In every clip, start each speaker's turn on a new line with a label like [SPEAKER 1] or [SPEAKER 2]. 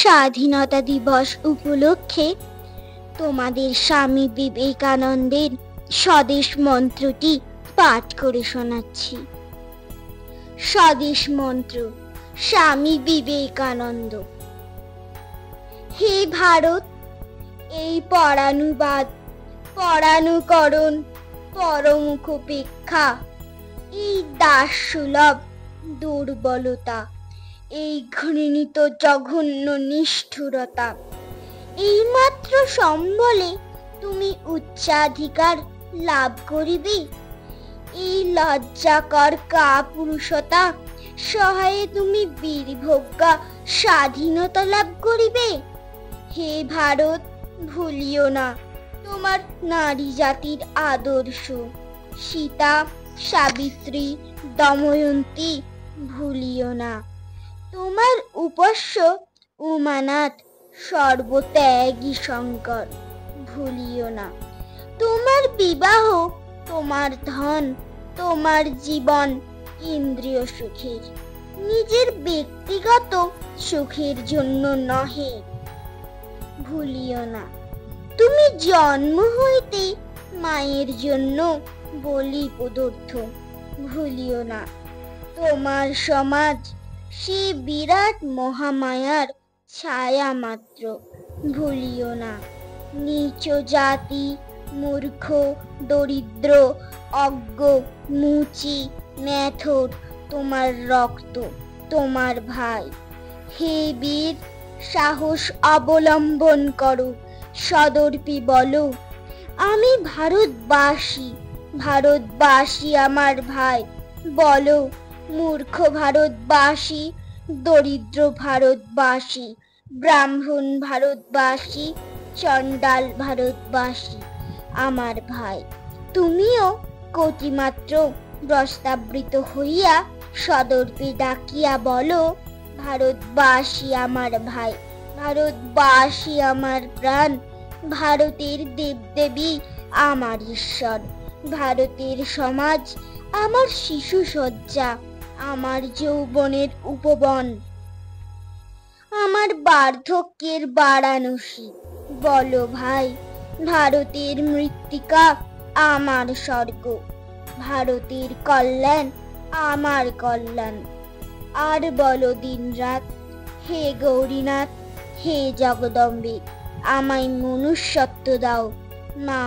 [SPEAKER 1] স্বাধীনতা দিবস উপলক্ষে তোমাদের স্বামী বিবেকানন্দের স্বদেশ মন্ত্রটি পাঠ করে শোনাচ্ছি। স্বদেশ মন্ত্র, স্বামী বিবেকানন্দ। হে ভারত, এই পরানুবাদ, পরানুকরণ, পরমুখোপেক্ষা, এই দাসসুলভ দুর্বলতা, এই ঘৃণিত জঘন্য নিষ্ঠুরতা, এইমাত্র সম্বলে তুমি উচ্চাধিকার লাভ করিবে। এই লজ্জাকর কাপুরুষতা সহায়ে তুমি বীরভোগ্যা স্বাধীনতা লাভ করিবে। হে ভারত, ভুলিও না তোমার নারী জাতির আদর্শ। সীতা, সাবিত্রী, দময়ন্তী ভুলিও না। তোমার উপাস্য উমানাথ, সর্বত্যাগী শঙ্কর ভুলিও না। তোমার বিবাহ, তোমার ধন, তোমার জীবন ইন্দ্রিয় সুখের, নিজের ব্যক্তিগত সুখের জন্য নহে, ভুলিও না। তুমি জন্ম হইতে মায়ের জন্য বলি পদার্থ, ভুলিও না। তোমার সমাজ সে বিরাট মহামায়ার ছায়া মাত্র, ভুলিও না। নীচ জাতি, মূর্খ, দরিদ্র, অজ্ঞ, মুচি, মেথর তোমার রক্ত, তোমার ভাই। হে বীর, সাহস অবলম্বন করো, সদর্পে বলো, আমি ভারতবাসী, ভারতবাসী আমার ভাই। বলো, মূর্খ ভারতবাসী, দরিদ্র ভারতবাসী, ব্রাহ্মণ ভারতবাসী, চণ্ডাল ভারতবাসী আমার ভাই। তুমিও কটিমাত্র প্রস্তাবৃত হইয়া সদর্পে ডাকিয়া বলো, ভারতবাসী আমার ভাই, ভারতবাসী আমার প্রাণ, ভারতের দেবদেবী আমার ঈশ্বর, ভারতের সমাজ আমার শিশু সজ্জা, আমার যৌবনের উপবন, আমার বার্ধক্যের বারাণসী। বলো ভাই, ভারতের মৃত্তিকা আমার স্বর্গ, ভারতের কল্যাণ আমার কল্যাণ। আর বলো দিনরাত, হে গৌরীনাথ, হে জগদম্বে, আমায় মনুষ্যত্ব দাও। মা,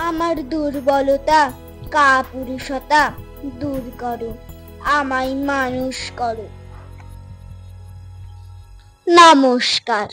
[SPEAKER 1] আমার দুর্বলতা, কাপুরুষতা দূর করো, আমায় মানুষ করো। নমস্কার।